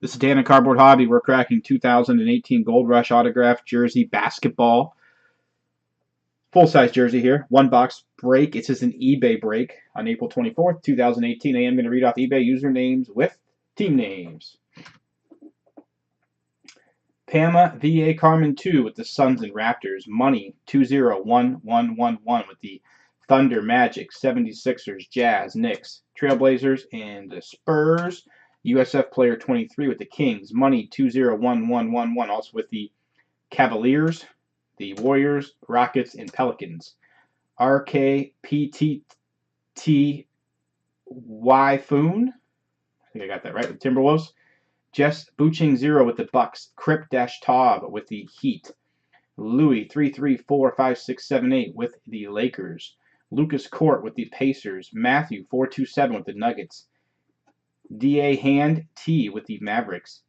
This is Dan at Cardboard Hobby. We're cracking 2018 Gold Rush autograph jersey basketball. Full-size jersey here. One box break. It says an eBay break on April 24th, 2018. I am going to read off eBay usernames with team names. Pama VA Carmen 2 with the Suns and Raptors. Money 201111 with the Thunder, Magic, 76ers, Jazz, Knicks, Trailblazers, and the Spurs. USF player 23 with the Kings. Money 201111 also with the Cavaliers, the Warriors, Rockets, and Pelicans. RKPTTY Foon. I think I got that right with Timberwolves. Jess Booching 0 with the Bucks. Crip-Taub with the Heat. Louis 334568 with the Lakers. Lucas Court with the Pacers. Matthew 427 with the Nuggets. DA Hand T with the Mavericks.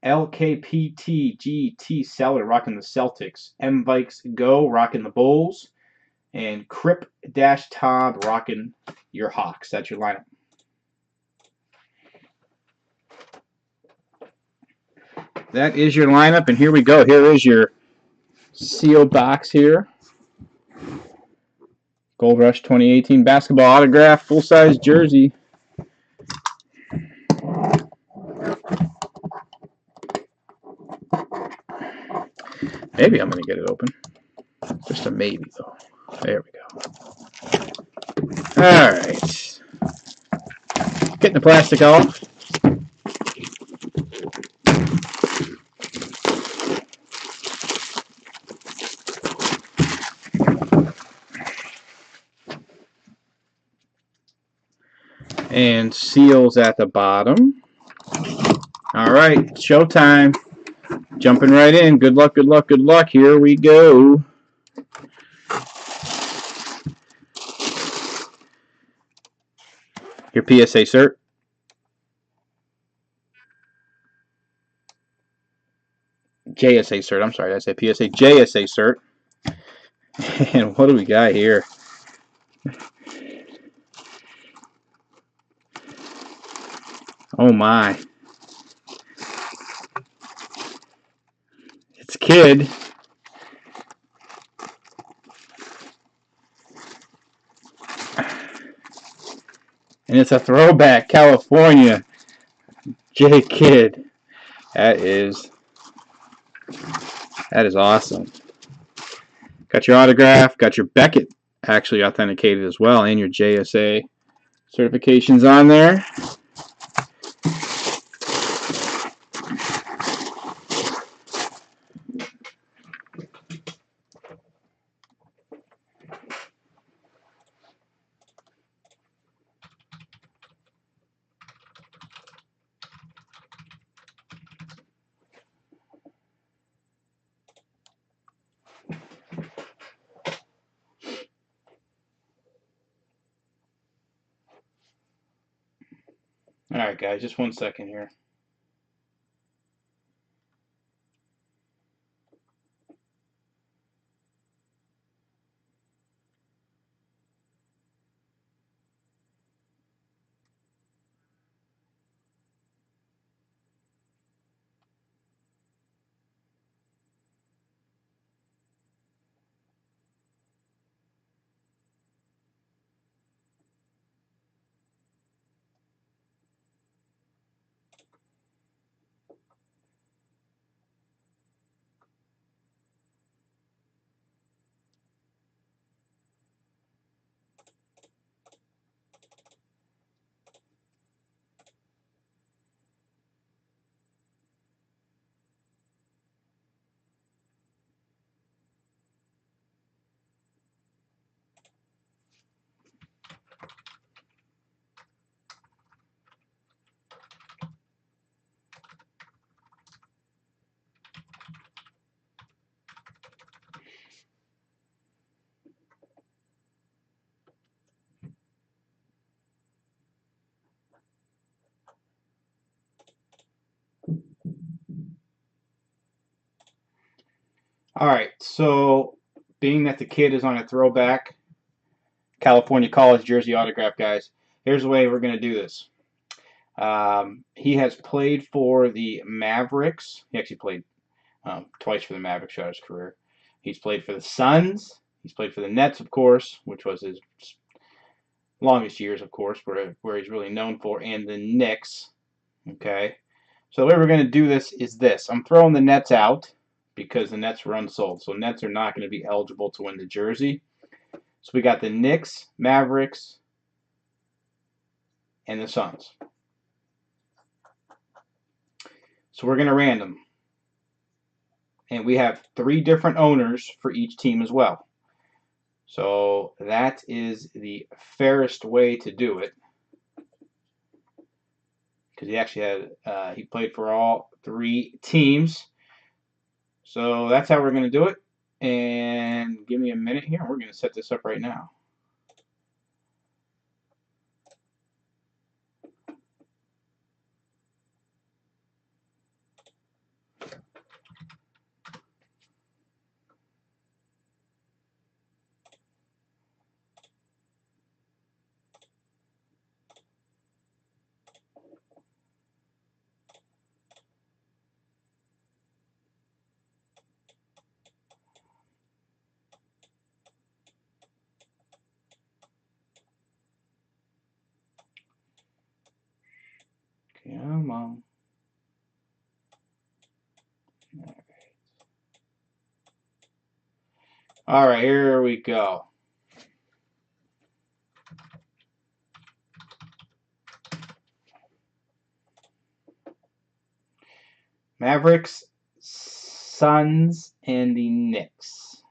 LKPTGT Seller rocking the Celtics. M Vikes Go rocking the Bulls. And Crip-Taub rocking your Hawks. That's your lineup. That is your lineup, and here we go. Here is your sealed box here. Gold Rush 2018 basketball autograph, full-size jersey. Maybe I'm going to get it open. Just a maybe, though. There we go. All right. Getting the plastic off. And seals at the bottom. All right, showtime. Jumping right in. Good luck, good luck, good luck. Here we go. Your PSA cert. JSA cert. I'm sorry, I said PSA. JSA cert. And what do we got here? Oh my. It's Kid. And it's a throwback, California. J Kid. That is awesome. Got your autograph, got your Beckett actually authenticated as well, and your JSA certifications on there. Alright guys, just 1 second here. Alright, so being that the Kid is on a throwback California college jersey autograph, guys, here's the way we're going to do this. He has played for the Mavericks. He actually played twice for the Mavericks throughout his career. He's played for the Suns. He's played for the Nets, of course, which was his longest years, of course, where he's really known for, and the Knicks. Okay. So the way we're going to do this is this. I'm throwing the Nets out because the Nets were unsold. So Nets are not going to be eligible to win the jersey. So we got the Knicks, Mavericks, and the Suns. So we're going to random. And we have 3 different owners for each team as well. So that is the fairest way to do it. Because he actually had, he played for all 3 teams. So that's how we're going to do it. And give me a minute here. We're going to set this up right now. Come on. All right, here we go. Mavericks, Suns, and the Knicks.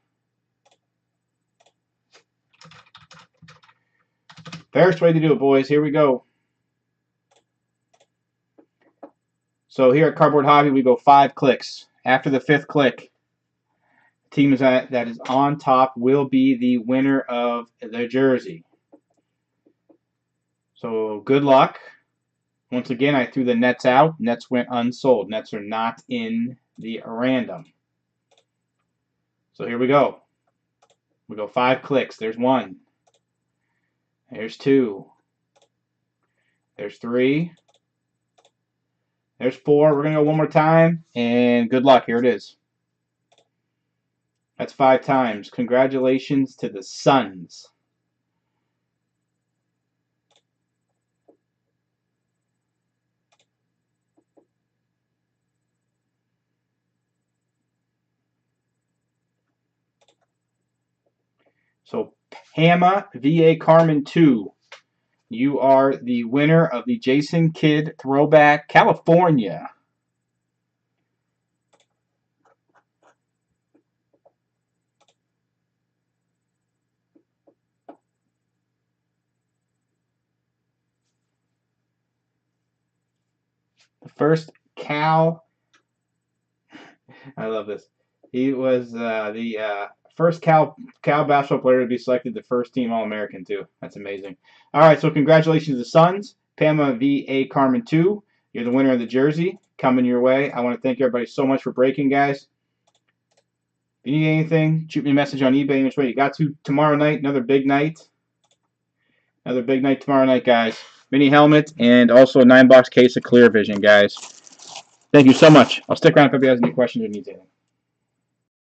Fairest way to do it, boys. Here we go. So here at Cardboard Hobby, we go 5 clicks. After the 5th click, the team that is on top will be the winner of the jersey. So good luck. Once again, I threw the Nets out. Nets went unsold. Nets are not in the random. So here we go. We go 5 clicks. There's 1. There's 2. There's 3. There's 4. We're going to go one more time. And good luck. Here it is. That's 5 times. Congratulations to the Suns. So Pama VA Carmen 2. You are the winner of the Jason Kidd Throwback California. The first Cal, I love this. He was the first Cal basketball player to be selected the first team All-American too. That's amazing. All right, so congratulations to the Suns. Pama VA Carmen 2. You're the winner of the jersey coming your way. I want to thank everybody so much for breaking, guys. If you need anything, shoot me a message on eBay. Which way you got to tomorrow night? Another big night. Another big night tomorrow night, guys. Mini helmet and also a 9-box case of Clear Vision, guys. Thank you so much. I'll stick around if anybody has any questions or needs anything.